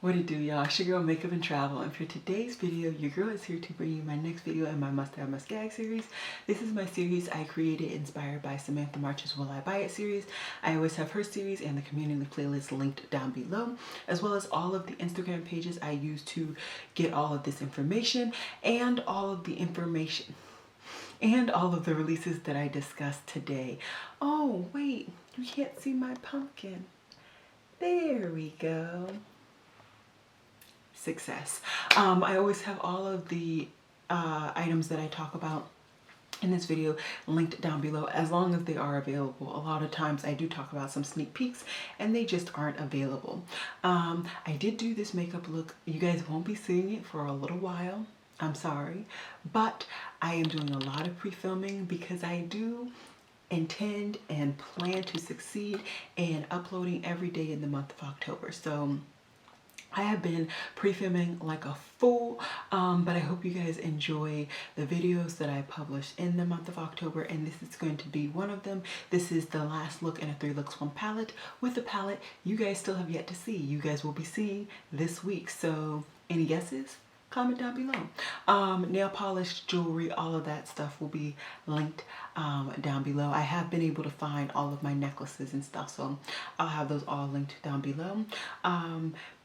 What it do, y'all? It's your girl Makeup and Travel, and for today's video, your girl is here to bring you my next video in my Must Have Must Gag series. This is my series I created inspired by Samantha March's Will I Buy It series. I always have her series and the community playlist linked down below, as well as all of the Instagram pages I use to get all of this information and all of the releases that I discussed today. Oh, wait, you can't see my pumpkin. There we go. Success. I always have all of the items that I talk about in this video linked down below as long as they are available. A lot of times I do talk about some sneak peeks and they just aren't available. I did do this makeup look. You guys won't be seeing it for a little while. I'm sorry, but I am doing a lot of pre-filming because I do intend and plan to succeed in uploading every day in the month of October. So I have been pre-filming like a fool, but I hope you guys enjoy the videos that I publish in the month of October, and this is going to be one of them. This is the last look in a 3 looks 1 palette with a palette you guys still have yet to see. You guys will be seeing this week. So any guesses? Comment down below. Nail polish, jewelry, all of that stuff will be linked down below. I have been able to find all of my necklaces and stuff, so I'll have those all linked down below.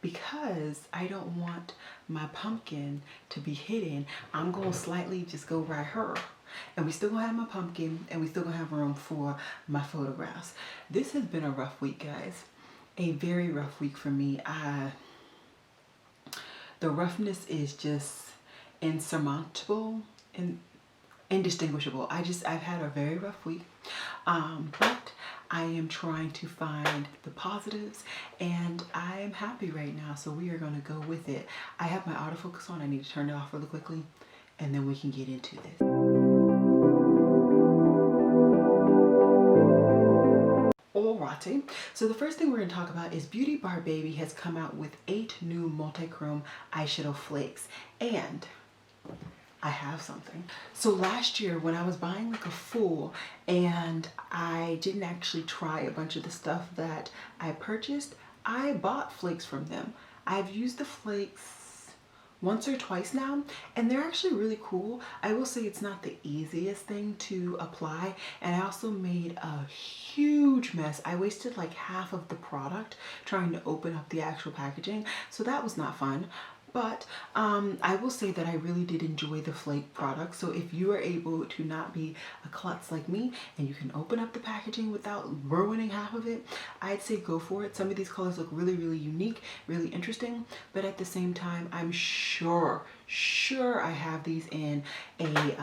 Because I don't want my pumpkin to be hidden, I'm gonna slightly just go right here. And we still gonna have my pumpkin, and we still gonna have room for my photographs. This has been a rough week, guys. A very rough week for me. The roughness is just insurmountable and indistinguishable. I've had a very rough week, but I am trying to find the positives, and I am happy right now, so we are going to go with it. I have my autofocus on. I need to turn it off really quickly, and then we can get into this. Alrighty, so the first thing we're going to talk about is Beauty Bar Baby has come out with 8 new multi-chrome eyeshadow flakes, and I have something. So last year when I was buying like a fool and I didn't actually try a bunch of the stuff that I purchased, I bought flakes from them. I've used the flakes once or twice now, and they're actually really cool. I will say it's not the easiest thing to apply, and I also made a huge mess. I wasted like half of the product trying to open up the actual packaging, so that was not fun. But I will say that I really did enjoy the flake product. So if you are able to not be a klutz like me and you can open up the packaging without ruining half of it, I'd say go for it. Some of these colors look really, really unique, really interesting. But at the same time, I'm sure I have these in a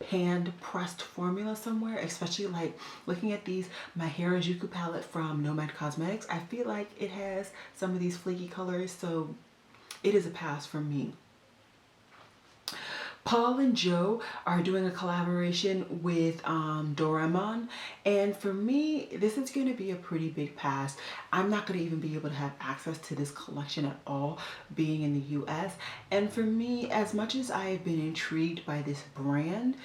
panned pressed formula somewhere, especially like looking at these, my Harajuku palette from Nomad Cosmetics. I feel like it has some of these flaky colors, so it is a pass for me. Paul and Joe are doing a collaboration with Doraemon, and for me this is going to be a pretty big pass. I'm not going to even be able to have access to this collection at all, being in the US. And for me, as much as I have been intrigued by this brand,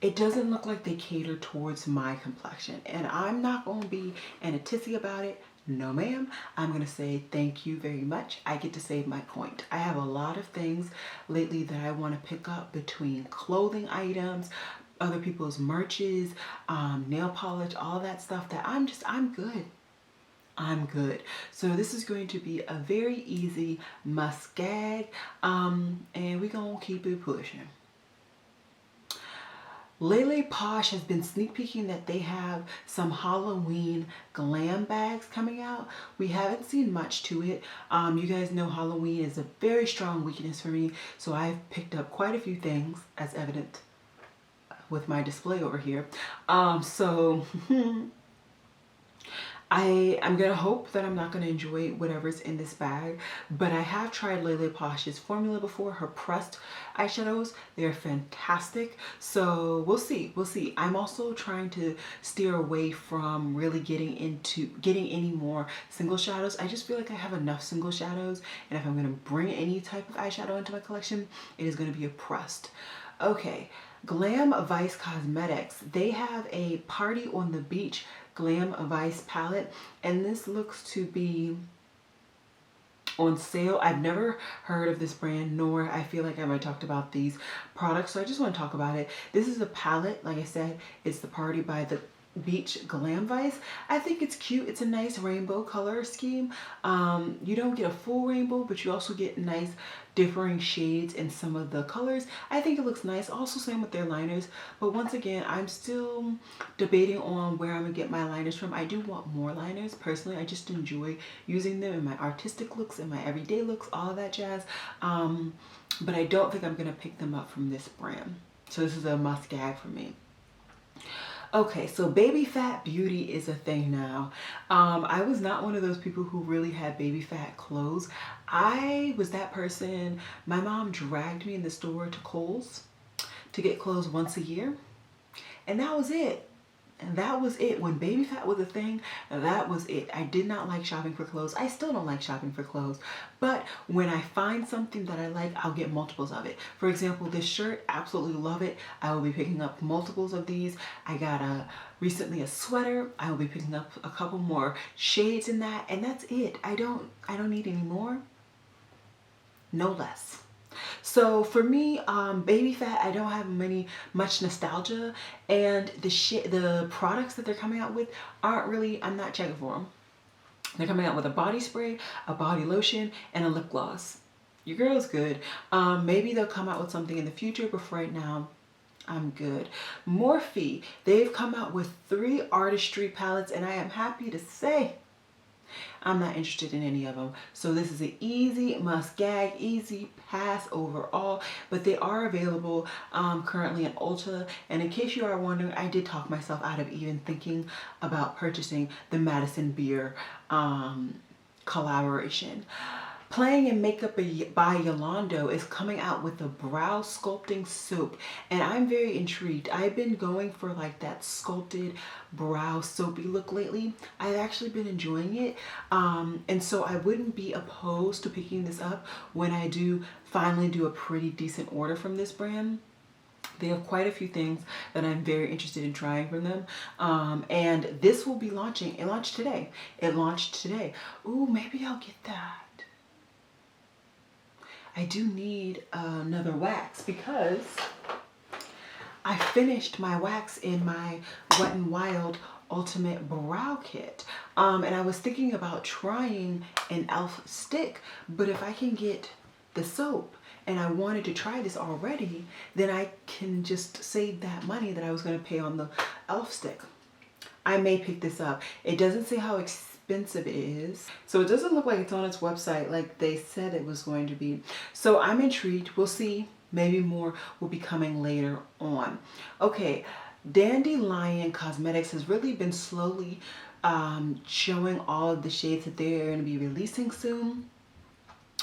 it doesn't look like they cater towards my complexion, and I'm not going to be in a tizzy about it. No ma'am, I'm gonna say thank you very much. I get to save my point. I have a lot of things lately that I want to pick up, between clothing items, other people's merches, nail polish, all that stuff, that I'm good. I'm good. So this is going to be a very easy must gag, and we're gonna keep it pushing. Lele Posh has been sneak peeking that they have some Halloween glam bags coming out. We haven't seen much to it. You guys know Halloween is a very strong weakness for me, so I've picked up quite a few things, as evident with my display over here. I'm gonna hope that I'm not gonna enjoy whatever's in this bag, but I have tried Lele Posh's formula before, her pressed eyeshadows. They're fantastic, so we'll see. I'm also trying to steer away from really getting any more single shadows. I just feel like I have enough single shadows, and if I'm gonna bring any type of eyeshadow into my collection, it is gonna be a pressed. Okay, Glam Vice Cosmetics, they have a Party on the Beach Glam Vice palette, and this looks to be on sale. I've never heard of this brand, nor I feel like I've ever talked about these products, so I just want to talk about it. This is a palette, like I said, it's the Party by the Beach Glam Vice. I think it's cute. It's a nice rainbow color scheme. You don't get a full rainbow, but you also get nice differing shades in some of the colors. I think it looks nice. Also same with their liners, but once again, I'm still debating on where I'm gonna get my liners from. I do want more liners personally. I just enjoy using them in my artistic looks and my everyday looks, all of that jazz. But I don't think I'm gonna pick them up from this brand, so this is a must gag for me. Okay, so baby fat beauty is a thing now. I was not one of those people who really had baby fat clothes. I was that person. My mom dragged me in the store to Kohl's to get clothes once a year, and that was it. And that was it. When baby fat was a thing, that was it. I did not like shopping for clothes. I still don't like shopping for clothes. But when I find something that I like, I'll get multiples of it. For example, this shirt, absolutely love it. I will be picking up multiples of these. I got recently a sweater. I will be picking up a couple more shades in that, and that's it. I don't need any more, no less. So for me, baby fat, I don't have much nostalgia, and the products that they're coming out with aren't really, I'm not checking for them. They're coming out with a body spray, a body lotion, and a lip gloss. Your girl's good. Maybe they'll come out with something in the future, but for right now, I'm good. Morphe, they've come out with 3 artistry palettes, and I am happy to say I'm not interested in any of them. So this is an easy must gag, easy pass overall, but they are available currently in Ulta. And in case you are wondering, I did talk myself out of even thinking about purchasing the Madison Beer collaboration. Playing in Makeup by Yolando is coming out with a brow sculpting soap, and I'm very intrigued. I've been going for like that sculpted brow soapy look lately. I've actually been enjoying it, and so I wouldn't be opposed to picking this up when I do finally do a pretty decent order from this brand. They have quite a few things that I'm very interested in trying from them. And this will be launching. It launched today. Ooh, maybe I'll get that. I do need another wax because I finished my wax in my Wet n Wild Ultimate Brow Kit. And I was thinking about trying an e.l.f. stick, but if I can get the soap and I wanted to try this already, then I can just save that money that I was going to pay on the e.l.f. stick. I may pick this up. It doesn't say how expensive it is, so it doesn't look like it's on its website like they said it was going to be. So I'm intrigued. We'll see. Maybe more will be coming later on. Okay, Dandelion Cosmetics has really been slowly showing all of the shades that they're going to be releasing soon.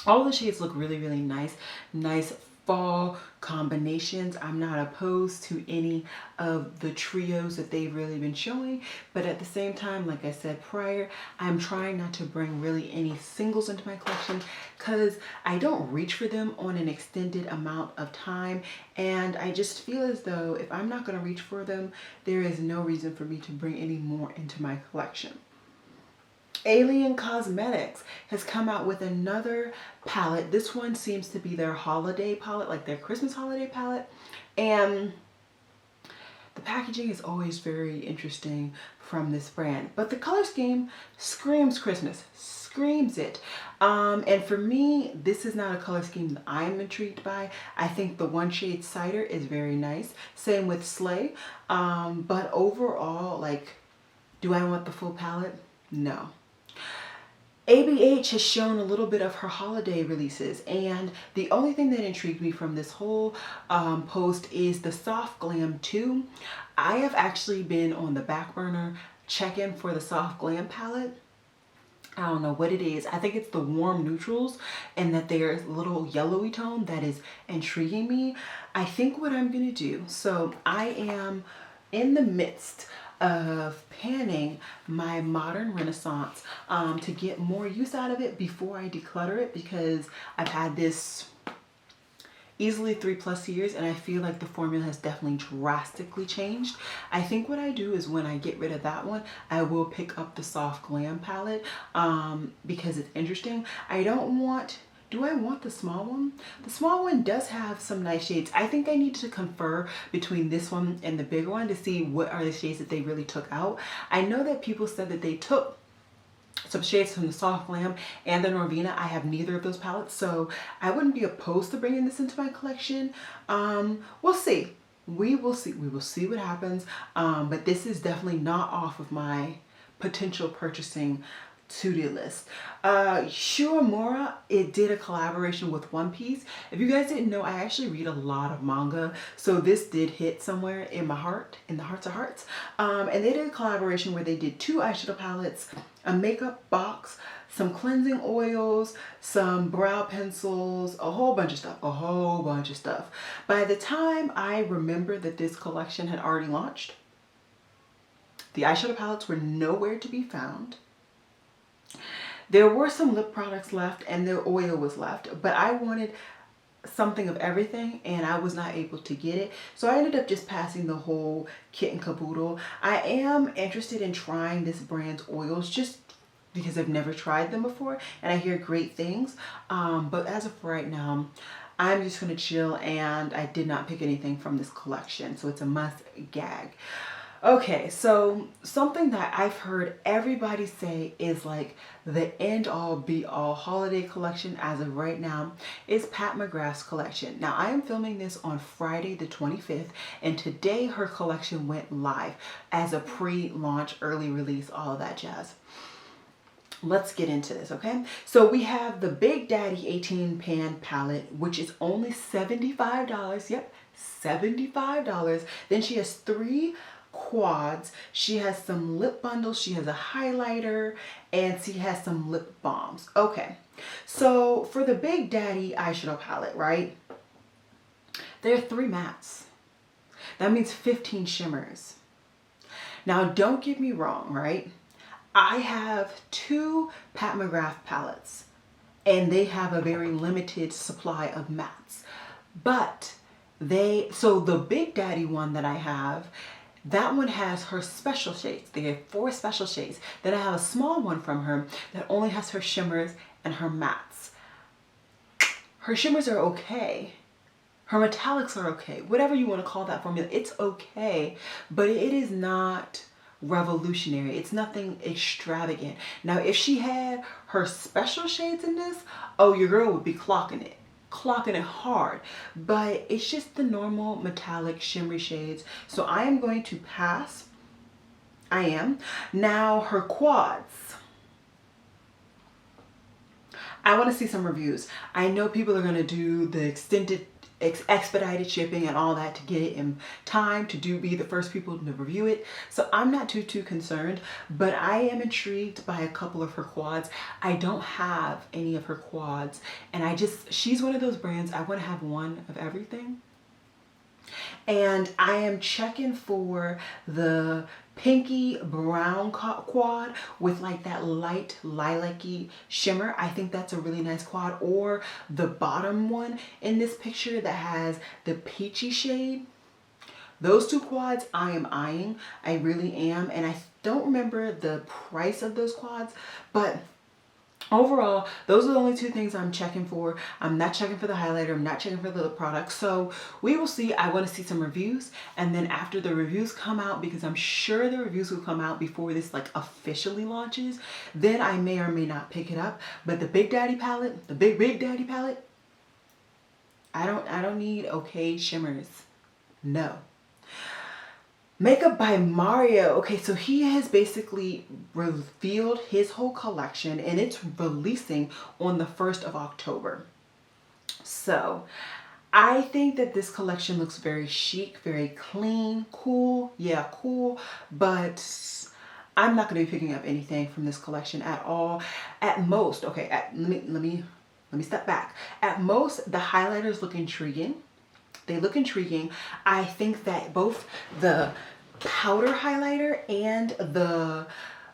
All the shades look really, really nice. Nice fall combinations. I'm not opposed to any of the trios that they've really been showing, but at the same time, like I said prior, I'm trying not to bring really any singles into my collection because I don't reach for them on an extended amount of time, and I just feel as though if I'm not going to reach for them, there is no reason for me to bring any more into my collection. Dandelion Cosmetics has come out with another palette. This one seems to be their holiday palette, like their Christmas holiday palette. And the packaging is always very interesting from this brand. But the color scheme screams Christmas, screams it. And for me, this is not a color scheme that I'm intrigued by. I think the one shade Cider is very nice. Same with Slay. But overall, like, do I want the full palette? No. ABH has shown a little bit of her holiday releases, and the only thing that intrigued me from this whole post is the Soft Glam 2. I have actually been on the back burner checking for the Soft Glam palette. I don't know what it is. I think it's the warm neutrals and that there's a little yellowy tone that is intriguing me. I think what I'm going to do, so I am in the midst of panning my Modern Renaissance to get more use out of it before I declutter it, because I've had this easily 3+ years, and I feel like the formula has definitely drastically changed. I think what I do is when I get rid of that one, I will pick up the Soft Glam palette because it's interesting. I don't want, do I want the small one? The small one does have some nice shades. I think I need to confer between this one and the bigger one to see what are the shades that they really took out. I know that people said that they took some shades from the Soft Glam and the Norvina. I have neither of those palettes, so I wouldn't be opposed to bringing this into my collection. We'll see. We will see. We will see what happens. But this is definitely not off of my potential purchasing to-do list. Shuamura, it did a collaboration with One Piece. If you guys didn't know, I actually read a lot of manga, so this did hit somewhere in my heart, in the hearts of hearts. And they did a collaboration where they did 2 eyeshadow palettes, a makeup box, some cleansing oils, some brow pencils, a whole bunch of stuff. By the time I remember that this collection had already launched, the eyeshadow palettes were nowhere to be found. There were some lip products left and the oil was left, but I wanted something of everything and I was not able to get it. So I ended up just passing the whole kit and caboodle. I am interested in trying this brand's oils just because I've never tried them before and I hear great things. But as of right now, I'm just going to chill, and I did not pick anything from this collection. So it's a must gag. Okay, so something that I've heard everybody say is like the end all be all holiday collection as of right now is Pat McGrath's collection. Now I am filming this on Friday the 25th, and today her collection went live as a pre-launch, early release, all of that jazz. Let's get into this, okay? So we have the Big Daddy 18 pan palette, which is only $75. Yep, $75. Then she has 3 quads. She has some lip bundles, she has a highlighter, and she has some lip balms. Okay, so for the Big Daddy eyeshadow palette, right, there are 3 mattes. That means 15 shimmers. Now don't get me wrong, right, I have 2 Pat McGrath palettes and they have a very limited supply of mattes, but so the Big Daddy one that I have, that one has her special shades. They have 4 special shades. Then I have a small one from her that only has her shimmers and her mattes. Her shimmers are okay. Her metallics are okay. Whatever you want to call that formula, it's okay. But it is not revolutionary. It's nothing extravagant. Now, if she had her special shades in this, oh, your girl would be clocking it hard, but it's just the normal metallic shimmery shades. So I am going to pass. I am. Now her quads, I want to see some reviews. I know people are going to do the extended expedited shipping and all that to get it in time to be the first people to review it. So I'm not too concerned, but I am intrigued by a couple of her quads. I don't have any of her quads, and she's one of those brands, I want to have one of everything. And I am checking for the pinky brown quad with like that light lilac-y shimmer. I think that's a really nice quad. Or the bottom one in this picture that has the peachy shade. Those 2 quads I am eyeing. I really am. And I don't remember the price of those quads, but overall, those are the only 2 things I'm checking for. I'm not checking for the highlighter. I'm not checking for the lip product. So we will see. I want to see some reviews. And then after the reviews come out, because I'm sure the reviews will come out before this like officially launches, then I may or may not pick it up. But the Big Daddy palette, the Big Daddy palette, I don't need okay shimmers. No. Makeup by Mario. Okay, so he has basically revealed his whole collection and it's releasing on the 1st of October. So I think that this collection looks very chic, very clean, cool. Yeah, cool. But I'm not going to be picking up anything from this collection at all. At most, okay, let me step back. At most, the highlighters look intriguing. They look intriguing. I think that both the powder highlighter and the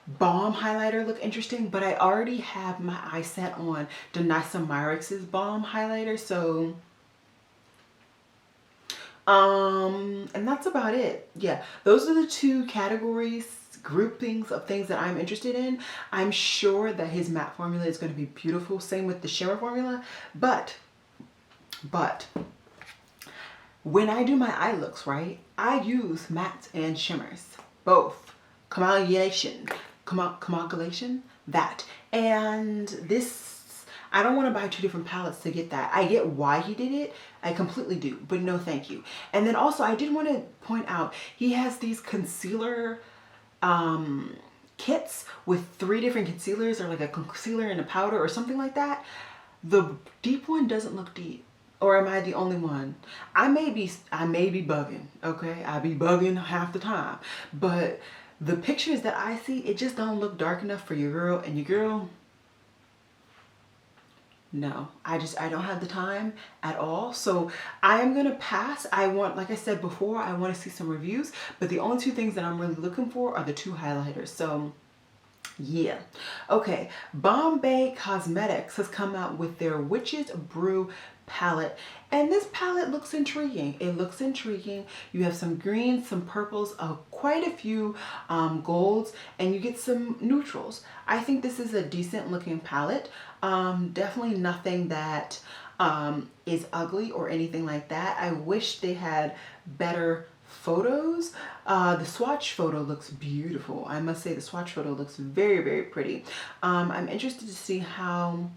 balm highlighter look interesting, but I already have my eye set on Danessa Myrix's balm highlighter, so And that's about it. Yeah, those are the two categories, groupings of things that I'm interested in. I'm sure that his matte formula is going to be beautiful. Same with the shimmer formula. But when I do my eye looks, right, I use mattes and shimmers, both. Coagulation, that. And this, I don't want to buy two different palettes to get that. I get why he did it. I completely do, but no thank you. And then also I did want to point out, he has these concealer kits with 3 different concealers, or like a concealer and a powder or something like that. The deep one doesn't look deep. Or am I the only one? I may be bugging, okay? I be bugging half the time. But the pictures that I see, it just don't look dark enough for your girl. And your girl, no. I don't have the time at all. So I am gonna pass. I want, like I said before, I want to see some reviews. But the only 2 things that I'm really looking for are the 2 highlighters. So yeah. Okay, Bombay Cosmetics has come out with their Witch's Brew palette, and this palette looks intriguing. It looks intriguing. You have some greens, some purples, quite a few golds, and you get some neutrals. I think this is a decent looking palette. Definitely nothing that is ugly or anything like that. I wish they had better photos. The swatch photo looks beautiful. I must say the swatch photo looks very, very pretty. I'm interested to see how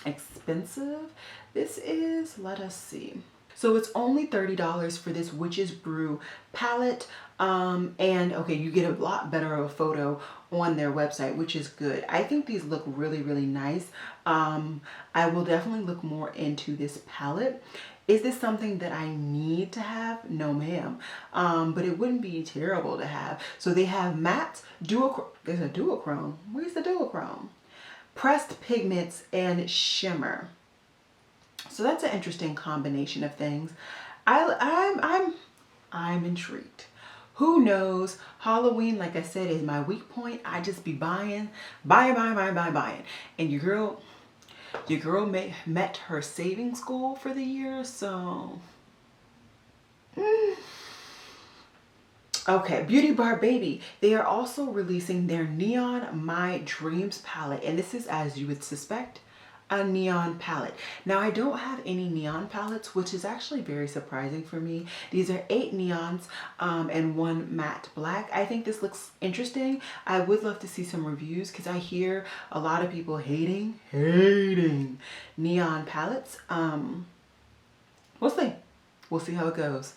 expensive this is. Let us see. So it's only $30 for this Witch's Brew palette. And okay, you get a lot better of a photo on their website, which is good. I think these look really, really nice. I will definitely look more into this palette. Is this something that I need to have? No, ma'am. But it wouldn't be terrible to have. So they have matte, there's a duochrome. Where's the duochrome? Pressed pigments and shimmer. So that's an interesting combination of things. I'm intrigued. Who knows? Halloween, like I said, is my weak point. I just be buying. And your girl met her savings goal for the year, so. Okay, Beauty Bar Baby. They are also releasing their Neon My Dreams palette, and this is, as you would suspect, a neon palette. Now I don't have any neon palettes, which is actually very surprising for me. These are 8 neons and 1 matte black. I think this looks interesting. I would love to see some reviews because I hear a lot of people hating neon palettes. We'll see. We'll see how it goes.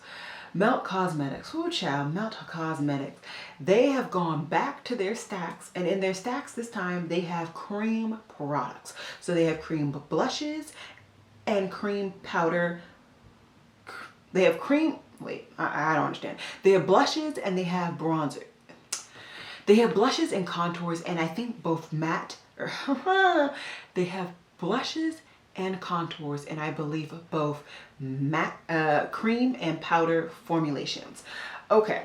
Melt Cosmetics. Oh, child, Melt Cosmetics. They have gone back to their stacks, and in their stacks this time they have cream products. So they have cream blushes and cream powder. They have cream, wait, I don't understand. They have blushes and they have bronzer. They have blushes and contours, and I think both matte, they have blushes and contours, and I believe both matte, cream and powder formulations. Okay,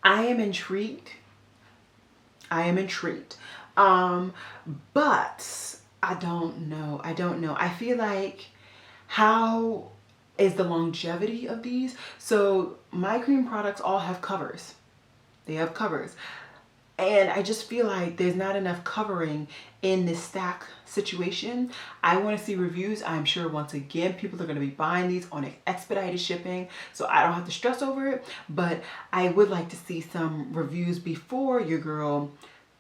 I am intrigued. But I don't know. I feel like, how is the longevity of these? So my cream products all have covers. They have covers. And I just feel like there's not enough covering in this stack situation. I want to see reviews. I'm sure once again people are going to be buying these on expedited shipping, so I don't have to stress over it. But I would like to see some reviews before your girl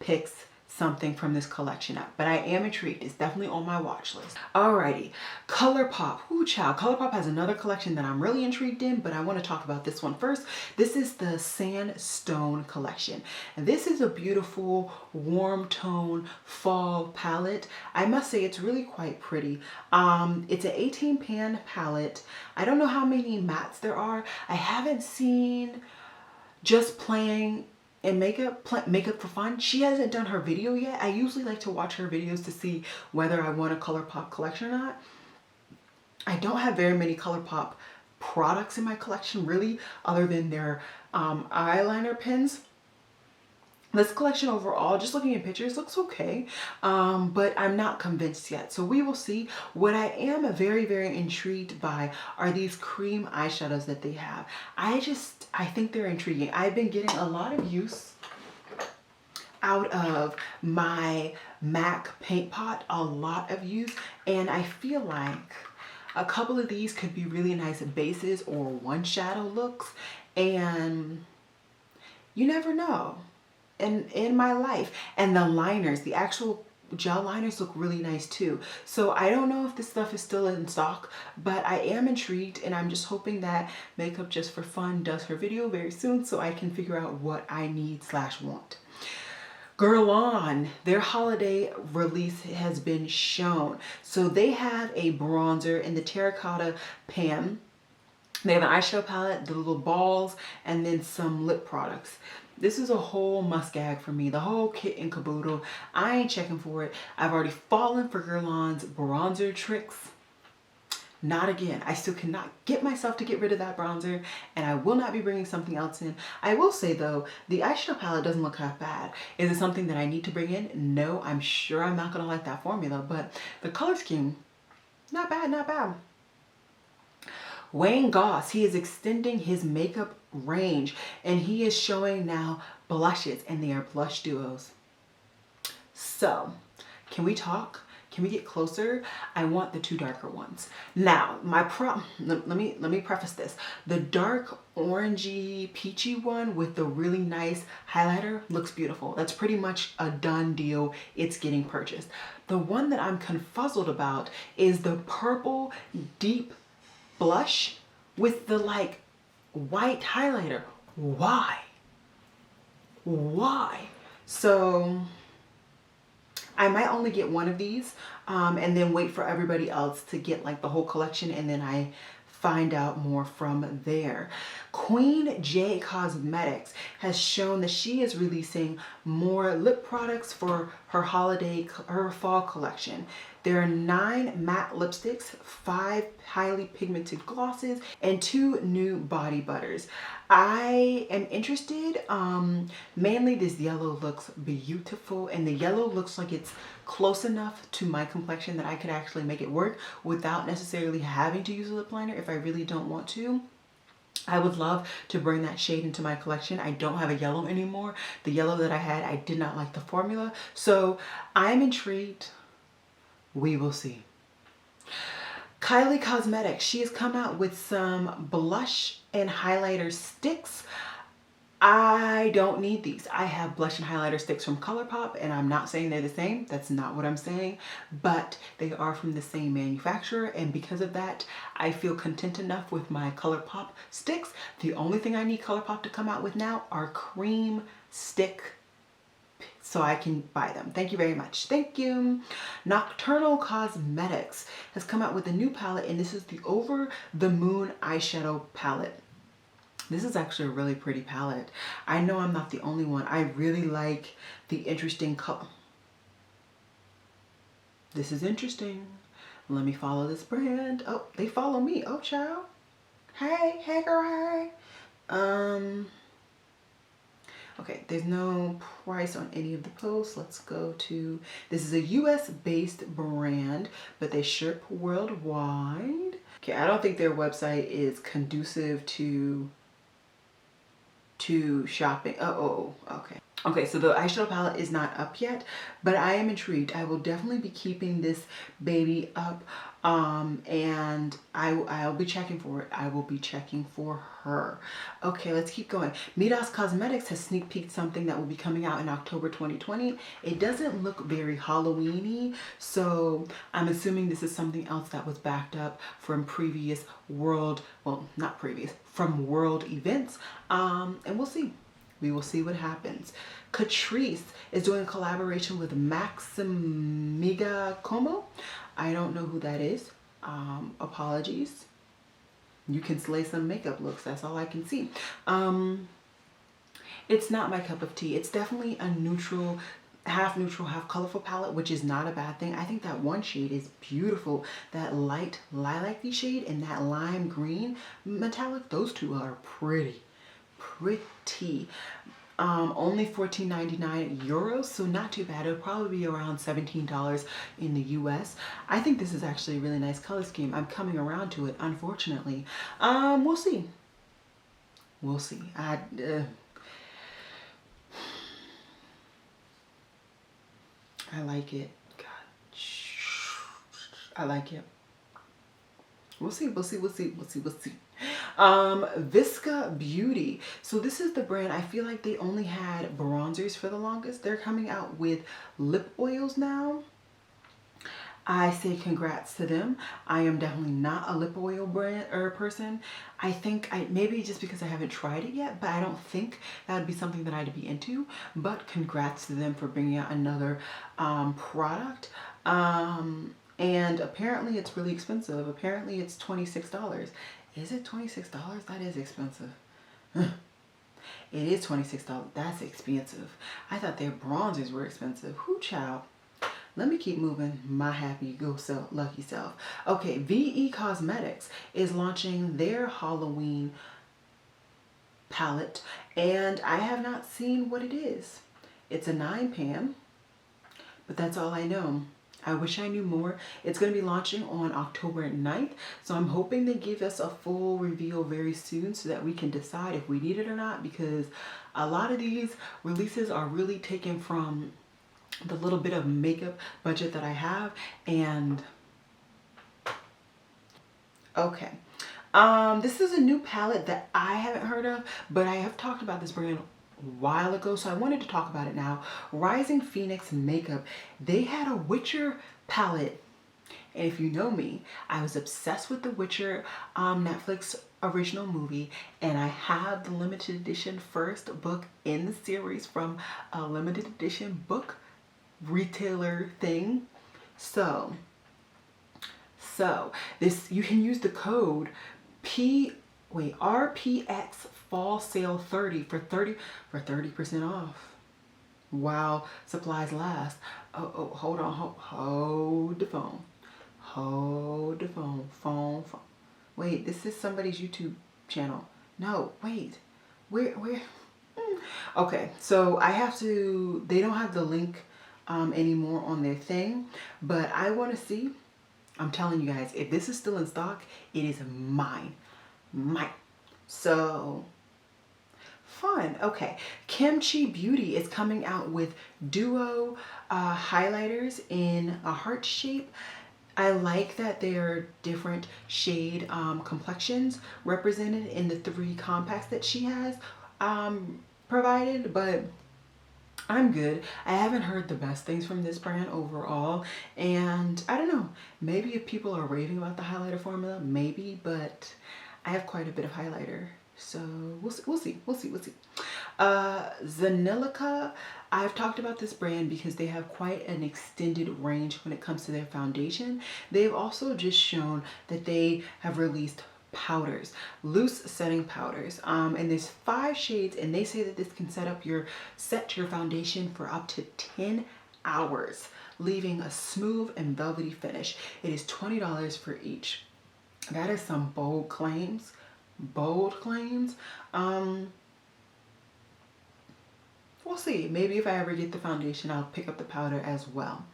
picks something from this collection up. But I am intrigued. It's definitely on my watch list. Alrighty, Colourpop. Ooh, child. Colourpop has another collection that I'm really intrigued in, but I want to talk about this one first. This is the Sandstone Collection. And this is a beautiful warm tone fall palette. I must say it's really quite pretty. It's an 18 pan palette. I don't know how many mattes there are. I haven't seen Just Playing and makeup for fun. She hasn't done her video yet. I usually like to watch her videos to see whether I want a Colourpop collection or not. I don't have very many Colourpop products in my collection really, other than their eyeliner pens. This collection overall, just looking at pictures, looks okay, but I'm not convinced yet. So we will see. What I am very, very intrigued by are these cream eyeshadows that they have. I think they're intriguing. I've been getting a lot of use out of my MAC paint pot, a lot of use, and I feel like a couple of these could be really nice bases or one shadow looks, and you never know. In my life. And the liners, the actual gel liners look really nice too. So I don't know if this stuff is still in stock, but I am intrigued, and I'm just hoping that Makeup Just for Fun does her video very soon so I can figure out what I need / want. Guerlain, their holiday release has been shown. So they have a bronzer in the terracotta pan. They have an eyeshadow palette, the little balls, and then some lip products. This is a whole must gag for me, the whole kit and caboodle. I ain't checking for it. I've already fallen for Guerlain's bronzer tricks. Not again. I still cannot get myself to get rid of that bronzer, and I will not be bringing something else in. I will say though, the eyeshadow palette doesn't look half bad. Is it something that I need to bring in? No, I'm sure I'm not gonna like that formula, but the color scheme, not bad, not bad. Wayne Goss, he is extending his makeup range, and he is showing now blushes, and they are blush duos. So, can we talk? Can we get closer? I want the two darker ones. Now, let me preface this. The dark orangey peachy one with the really nice highlighter looks beautiful. That's pretty much a done deal. It's getting purchased. The one that I'm confuzzled about is the purple deep blush with the like white highlighter. Why? So I might only get one of these and then wait for everybody else to get like the whole collection, and then I find out more from there. Queen J Cosmetics has shown that she is releasing more lip products for her fall collection. There are 9 matte lipsticks, 5 highly pigmented glosses, and 2 new body butters. I am interested. Mainly this yellow looks beautiful, and the yellow looks like it's close enough to my complexion that I could actually make it work without necessarily having to use a lip liner if I really don't want to. I would love to bring that shade into my collection. I don't have a yellow anymore. The yellow that I had, I did not like the formula. So I'm intrigued. We will see. Kylie Cosmetics, she has come out with some blush and highlighter sticks. I don't need these. I have blush and highlighter sticks from Colourpop, and I'm not saying they're the same. That's not what I'm saying, but they are from the same manufacturer, and because of that, I feel content enough with my Colourpop sticks. The only thing I need Colourpop to come out with now are cream stick, so I can buy them. Thank you very much. Thank you. Nocturnal Cosmetics has come out with a new palette, and this is the Over the Moon eyeshadow palette. This is actually a really pretty palette. I know I'm not the only one. I really like the interesting color. This is interesting. Let me follow this brand. Oh, they follow me. Oh, child. Hey girl, hey. Okay, there's no price on any of the posts. Let's go to, this is a US based brand, but they ship worldwide. Okay, I don't think their website is conducive to shopping. Okay. Okay, so the eyeshadow palette is not up yet, but I am intrigued. I will definitely be keeping this baby up, and I'll be checking for it. I will be checking for her. Okay, let's keep going. Midas Cosmetics has sneak peeked something that will be coming out in October 2020. It doesn't look very Halloween-y, so I'm assuming this is something else that was backed up from previous world, well, not previous, from world events, and we'll see. We will see what happens. Catrice is doing a collaboration with Maximagiacomo. I don't know who that is. Apologies. You can slay some makeup looks. That's all I can see. It's not my cup of tea. It's definitely a neutral, half colorful palette, which is not a bad thing. I think that one shade is beautiful. That light lilac-y shade and that lime green metallic, those two are pretty. Only 14.99 euros, so not too bad. It'll probably be around $17 in the US. I think this is actually a really nice color scheme. I'm coming around to it, unfortunately. We'll see. We'll see. I like it. God, I like it. We'll see, we'll see, we'll see, we'll see, we'll see. Visca Beauty. So this is the brand. I feel like they only had bronzers for the longest. They're coming out with lip oils now. I say congrats to them. I am definitely not a lip oil brand or person. I think maybe just because I haven't tried it yet, but I don't think that would be something that I'd be into. But congrats to them for bringing out another product. And apparently it's really expensive. Apparently it's $26. Is it $26? That is expensive. It is $26. That's expensive. I thought their bronzers were expensive. Whoo, child. Let me keep moving my happy go self, lucky self. Okay, VE Cosmetics is launching their Halloween palette, and I have not seen what it is. It's a 9-pan, but that's all I know. I wish I knew more. It's going to be launching on October 9th, so I'm hoping they give us a full reveal very soon so that we can decide if we need it or not, because a lot of these releases are really taken from the little bit of makeup budget that I have. And okay, this is a new palette that I haven't heard of, but I have talked about this brand a while ago, so I wanted to talk about it now. Rising Phoenix Makeup. They had a Witcher palette, and if you know me, I was obsessed with the Witcher Netflix original movie, and I have the limited edition first book in the series from a limited edition book retailer thing. So this, you can use the code RPX Fall Sale 30 for 30% off while supplies last. Oh, hold on, hold the phone. Hold the phone. Wait, this is somebody's YouTube channel. No, wait. Where? Okay, so I have to, they don't have the link anymore on their thing, but I want to see. I'm telling you guys, if this is still in stock, it is mine. So fun. Okay, Kimchi Beauty is coming out with duo highlighters in a heart shape. I like that there are different shade complexions represented in the 3 compacts that she has provided, but I'm good. I haven't heard the best things from this brand overall, and I don't know, maybe if people are raving about the highlighter formula, maybe, but I have quite a bit of highlighter, so we'll see. Zanilica, I've talked about this brand because they have quite an extended range when it comes to their foundation. They've also just shown that they have released powders, loose setting powders, and there's 5 shades, and they say that this can set your foundation for up to 10 hours, leaving a smooth and velvety finish. It is $20 for each. That is some bold claims. We'll see. Maybe if I ever get the foundation, I'll pick up the powder as well.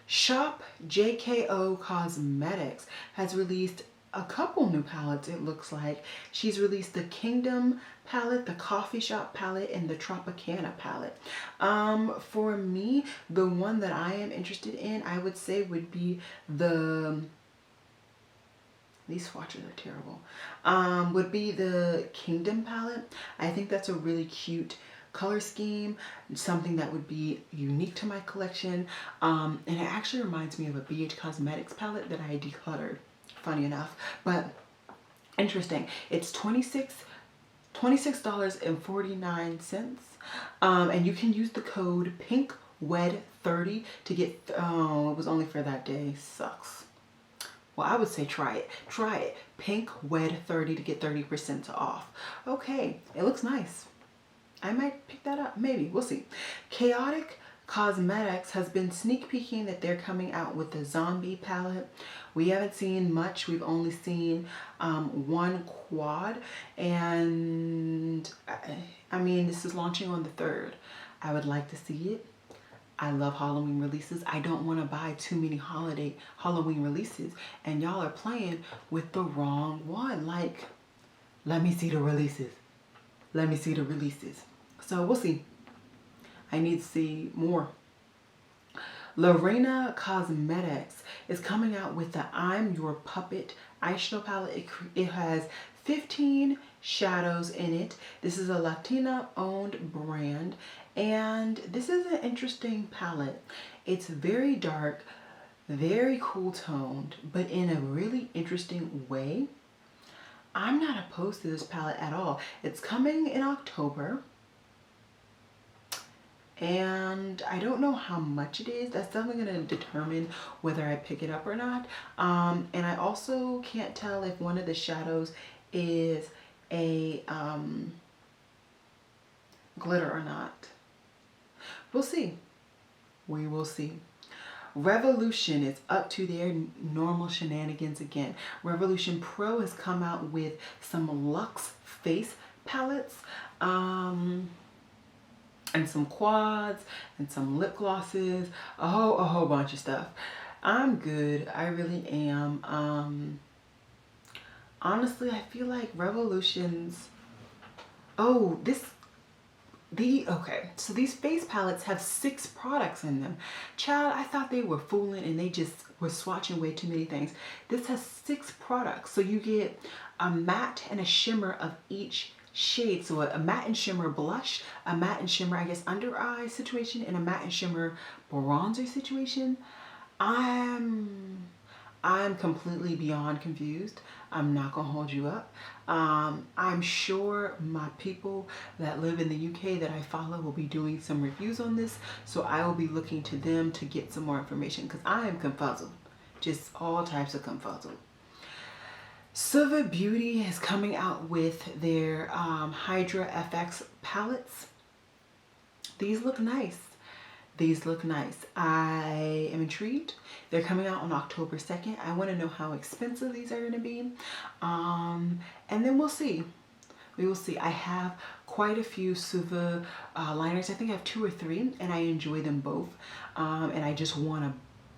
Shop JKO Cosmetics has released a couple new palettes, it looks like. She's released the Kingdom palette, the Coffee Shop palette, and the Tropicana palette. For me, the one that I am interested in, I would say, would be the, these swatches are terrible, would be the Kingdom palette. I think that's a really cute color scheme, something that would be unique to my collection, and it actually reminds me of a BH Cosmetics palette that I decluttered, funny enough, but interesting. It's $26.49, and you can use the code PINKWED30 to get, it was only for that day, sucks. Well, I would say try it, PINKWED30 to get 30% off. Okay, it looks nice. I might pick that up, maybe, we'll see. Chaotic Cosmetics has been sneak peeking that they're coming out with the Zombie palette. We haven't seen much. We've only seen one quad, and I mean, this is launching on the 3rd. I would like to see it. I love Halloween releases. I don't want to buy too many Halloween releases, and y'all are playing with the wrong one. Like, let me see the releases. Let me see the releases. So we'll see. I need to see more. Reina Cosmetics is coming out with the I'm Your Puppet eyeshadow palette. It has 15 shadows in it. This is a Latina owned brand, and this is an interesting palette. It's very dark, very cool toned, but in a really interesting way. I'm not opposed to this palette at all. It's coming in October, and I don't know how much it is. That's definitely going to determine whether I pick it up or not. And I also can't tell if one of the shadows is a glitter or not. We'll see. We will see. Revolution is up to their normal shenanigans again. Revolution Pro has come out with some Luxe face palettes, and some quads and some lip glosses, a whole bunch of stuff. I'm good. I really am. Honestly, I feel like Revolution's, okay, so these face palettes have 6 products in them. Child, I thought they were fooling and they just were swatching way too many things. This has 6 products. So you get a matte and a shimmer of each shade. So a matte and shimmer blush, a matte and shimmer, I guess, under eye situation, and a matte and shimmer bronzer situation. I'm completely beyond confused. I'm not gonna hold you up. I'm sure my people that live in the UK that I follow will be doing some reviews on this, so I will be looking to them to get some more information, because I am confuzzled. Just all types of confuzzled. Silver Beauty is coming out with their Hydra Fx Palettes. These look nice. These look nice. I am intrigued. They're coming out on October 2nd. I want to know how expensive these are going to be. And then we'll see. We will see. I have quite a few Suva liners. I think I have 2 or 3, and I enjoy them both. And I just want a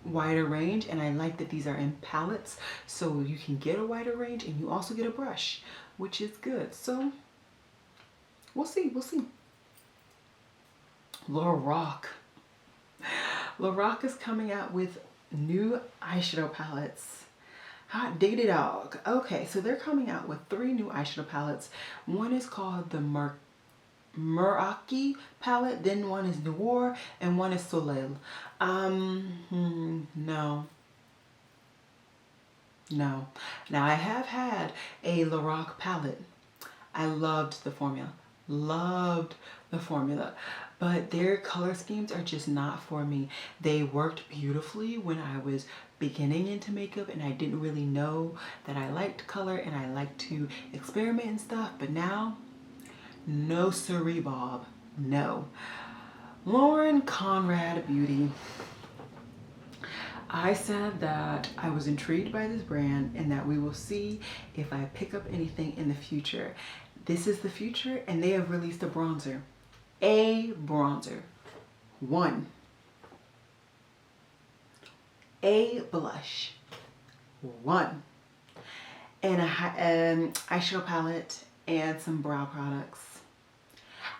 wider range, and I like that these are in palettes, so you can get a wider range and you also get a brush, which is good. So we'll see. We'll see. Lorac. Lorac is coming out with new eyeshadow palettes. Hot diggity dog. Okay, so they're coming out with 3 new eyeshadow palettes. One is called the Meraki palette, then one is Noir, and one is Soleil. No. Now I have had a Lorac palette. I loved the formula. But their color schemes are just not for me. They worked beautifully when I was beginning into makeup and I didn't really know that I liked color and I liked to experiment and stuff, but now, no siree, Bob, no. Conrad Beauty. I said that I was intrigued by this brand and that we will see if I pick up anything in the future. This is the future, and they have released a bronzer. A bronzer. 1. A blush. 1. And an eyeshadow palette and some brow products.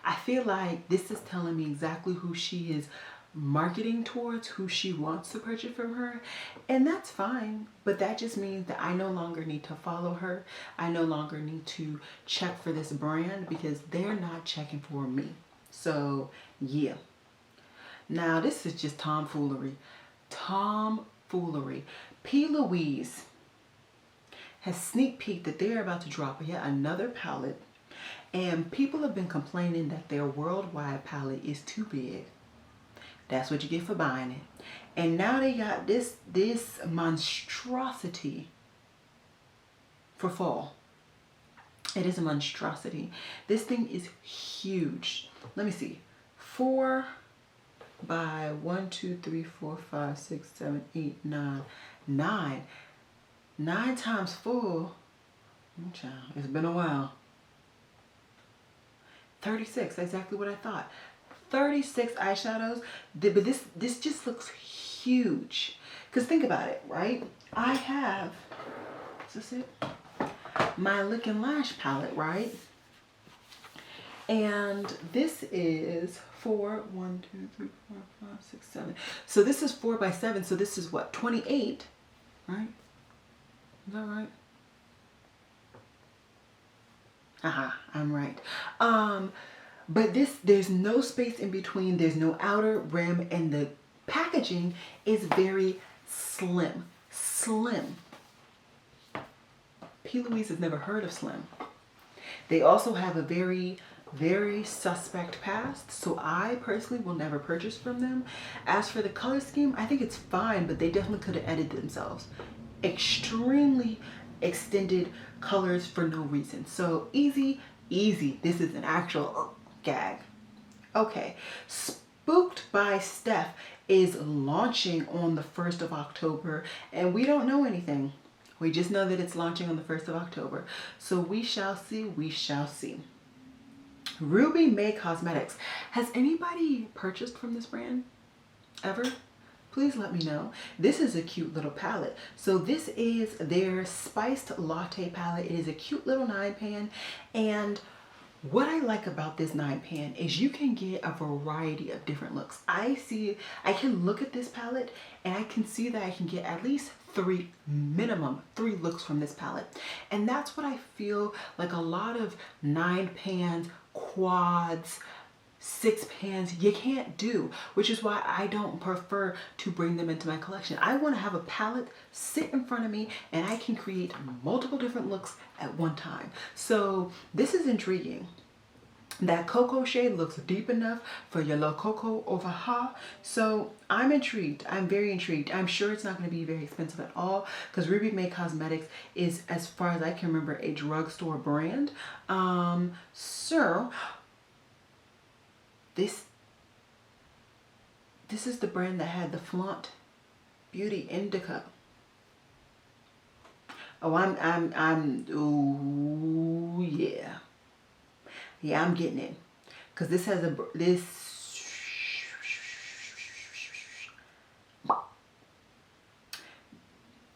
I feel like this is telling me exactly who she is marketing towards, who she wants to purchase from her, and that's fine, but that just means that I no longer need to follow her. I no longer need to check for this brand because they're not checking for me. So yeah. Now this is just tomfoolery. P. Louise has sneak peeked that they're about to drop yet another palette, and people have been complaining that their worldwide palette is too big. That's what you get for buying it. And now they got this monstrosity for fall. It is a monstrosity. This thing is huge. Let me see. 4 by 1, 2, 3, 4, 5, 6, 7, 8, 9. 9 times full. Child, it's been a while. 36, exactly what I thought. 36 eyeshadows, but this just looks huge. Because think about it, right? I have, is this it? My Lick and Lash palette, right? And this is 4, 1, 2, 3, 4, 5, 6, 7. So this is 4 by 7. So this is what, 28, right? Is that right? Aha, I'm right. But there's no space in between. There's no outer rim, and the packaging is very slim. Slim. P. Louise has never heard of slim. They also have a very, very suspect past, so I personally will never purchase from them. As for the color scheme, I think it's fine, but they definitely could have edited themselves. Extremely extended colors for no reason. So easy. This is an actual gag. Okay, Spooked by Steph is launching on the 1st of October, and we don't know anything. We just know that it's launching on the 1st of October. So we shall see, we shall see. Ruby May Cosmetics. Has anybody purchased from this brand ever? Please let me know. This is a cute little palette. So this is their Spiced Latte palette. It is a cute little 9-pan, and what I like about this 9-pan is you can get a variety of different looks. I can look at this palette and I can see that I can get at least minimum three looks from this palette. And that's what I feel like a lot of 9-pans, quads, 6-pans you can't do, which is why I don't prefer to bring them into my collection. I want to have a palette sit in front of me and I can create multiple different looks at one time. So this is intriguing. That cocoa shade looks deep enough for your little cocoa over ha. So I'm intrigued. I'm very intrigued. I'm sure it's not going to be very expensive at all, because Ruby May Cosmetics is, as far as I can remember, a drugstore brand. So this is the brand that had the Flaunt Beauty Indica. Oh, ooh, yeah. Yeah, I'm getting it. Because this has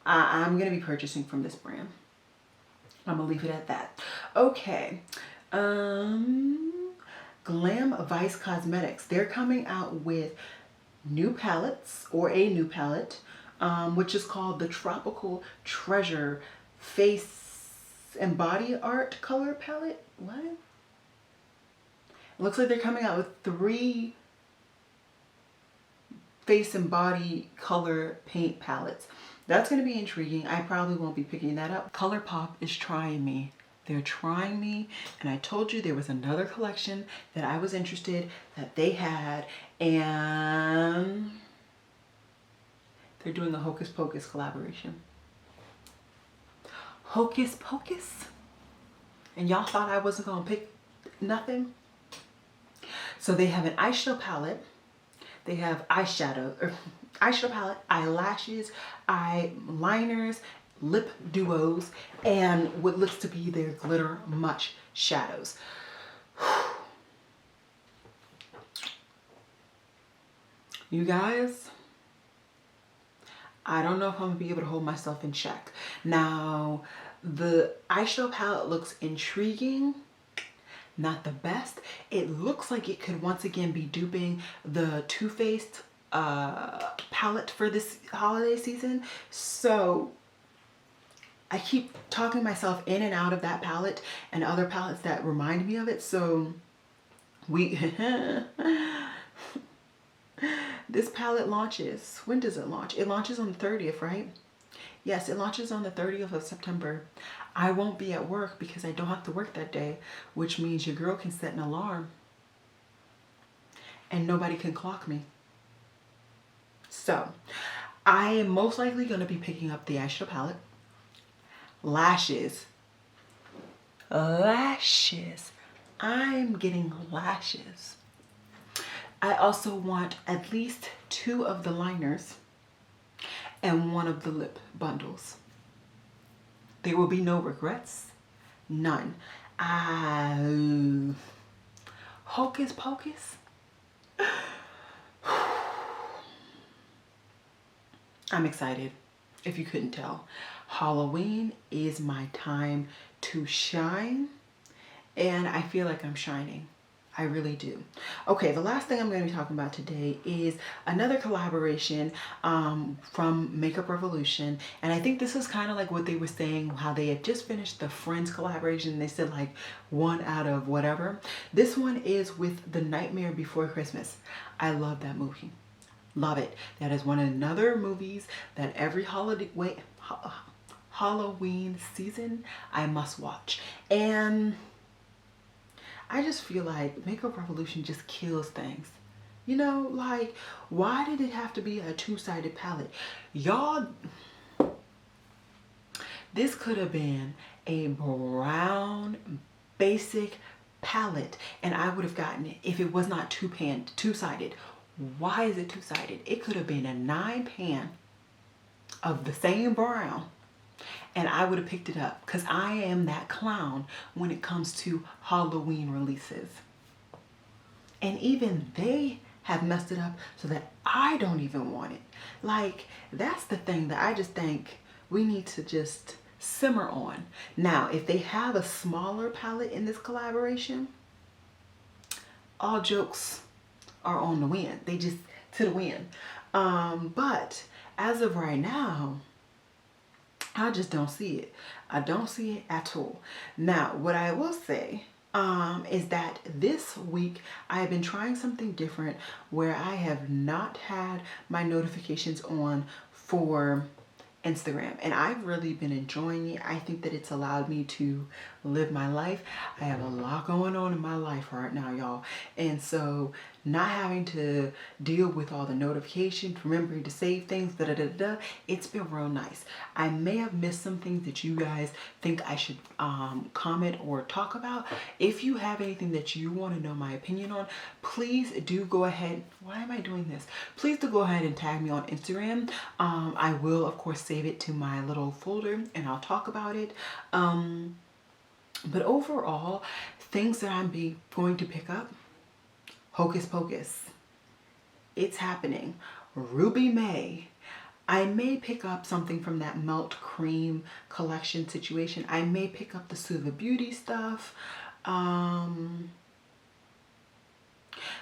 I'm going to be purchasing from this brand. I'm going to leave it at that. Okay. Glam Vice Cosmetics. They're coming out with new palettes, or a new palette, which is called the Tropical Treasure Face and Body Art Color Palette. What? It looks like they're coming out with 3 face and body color paint palettes. That's going to be intriguing. I probably won't be picking that up. Colourpop is trying me. They're trying me, and I told you there was another collection that I was interested that they had, and they're doing a Hocus Pocus collaboration. Hocus Pocus? And y'all thought I wasn't gonna pick nothing? So they have an eyeshadow palette. They have eyeshadow palette, eyelashes, eyeliners, lip duos, and what looks to be their glitter much shadows. You guys, I don't know if I'm gonna be able to hold myself in check. Now, the eyeshadow palette looks intriguing, not the best. It looks like it could once again be duping the Too Faced palette for this holiday season. So I keep talking myself in and out of that palette and other palettes that remind me of it. So this palette launches. When does it launch? It launches on the 30th, right? Yes, it launches on the 30th of September. I won't be at work because I don't have to work that day, which means your girl can set an alarm and nobody can clock me. So I am most likely going to be picking up the eyeshadow palette. Lashes. I'm getting lashes. I also want at least 2 of the liners and 1 of the lip bundles. There will be no regrets. None. Hocus Pocus. I'm excited, if you couldn't tell. Halloween is my time to shine, and I feel like I'm shining. I really do. Okay, the last thing I'm going to be talking about today is another collaboration from Makeup Revolution. And I think this is kind of like what they were saying, how they had just finished the Friends collaboration. They said like 1 out of whatever. This one is with The Nightmare Before Christmas. I love that movie. Love it. That is one of another movies that every Halloween season I must watch. And I just feel like Makeup Revolution just kills things. You know, like, why did it have to be a 2-sided palette? Y'all, this could have been a brown basic palette and I would have gotten it if it was not two-sided. Why is it 2-sided? It could have been a 9-pan of the same brown and I would have picked it up because I am that clown when it comes to Halloween releases. And even they have messed it up so that I don't even want it. Like, that's the thing that I just think we need to just simmer on. Now, if they have a smaller palette in this collaboration, all jokes are on the wind. They just to the wind. But as of right now, I just don't see it. I don't see it at all. Now, what I will say is that this week I have been trying something different where I have not had my notifications on for Instagram, and I've really been enjoying it. I think that it's allowed me to live my life. I have a lot going on in my life right now, y'all, and so not having to deal with all the notifications, remembering to save things, it's been real nice. I may have missed some things that you guys think I should comment or talk about. If you have anything that you want to know my opinion on, please do go ahead. Why am I doing this? Please do go ahead and tag me on Instagram. I will of course save it to my little folder and I'll talk about it. But overall, things that I'm going to pick up: Hocus Pocus, it's happening. Ruby May, I may pick up something from that Melt Cream collection situation. I may pick up the Visca Beauty stuff.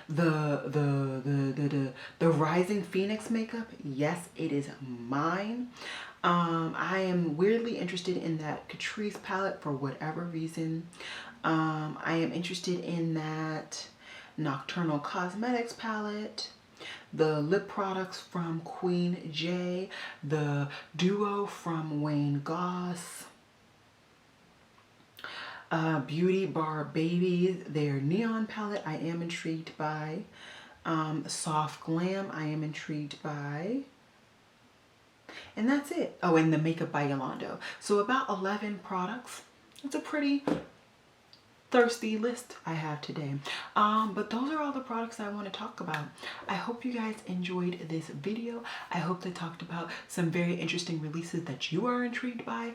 The Rising Phoenix makeup, yes, it is mine. I am weirdly interested in that Catrice palette for whatever reason. I am interested in that Nocturnal Cosmetics palette, the lip products from Queen J, the Duo from Wayne Goss, Beauty Bar Babies, their Neon palette I am intrigued by, Soft Glam I am intrigued by, and that's it. Oh, and the Makeup by Yolando. So about 11 products. It's a pretty thirsty list I have today. But those are all the products I want to talk about. I hope you guys enjoyed this video. I hope they talked about some very interesting releases that you are intrigued by.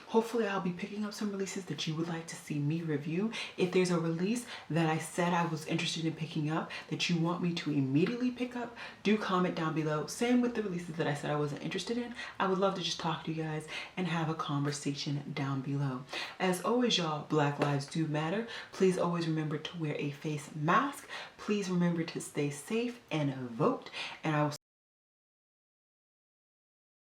Hopefully I'll be picking up some releases that you would like to see me review. If there's a release that I said I was interested in picking up that you want me to immediately pick up, do comment down below. Same with the releases that I said I wasn't interested in. I would love to just talk to you guys and have a conversation down below. As always, y'all, Black Lives do matter. Please always remember to wear a face mask. Please remember to stay safe and vote. And I will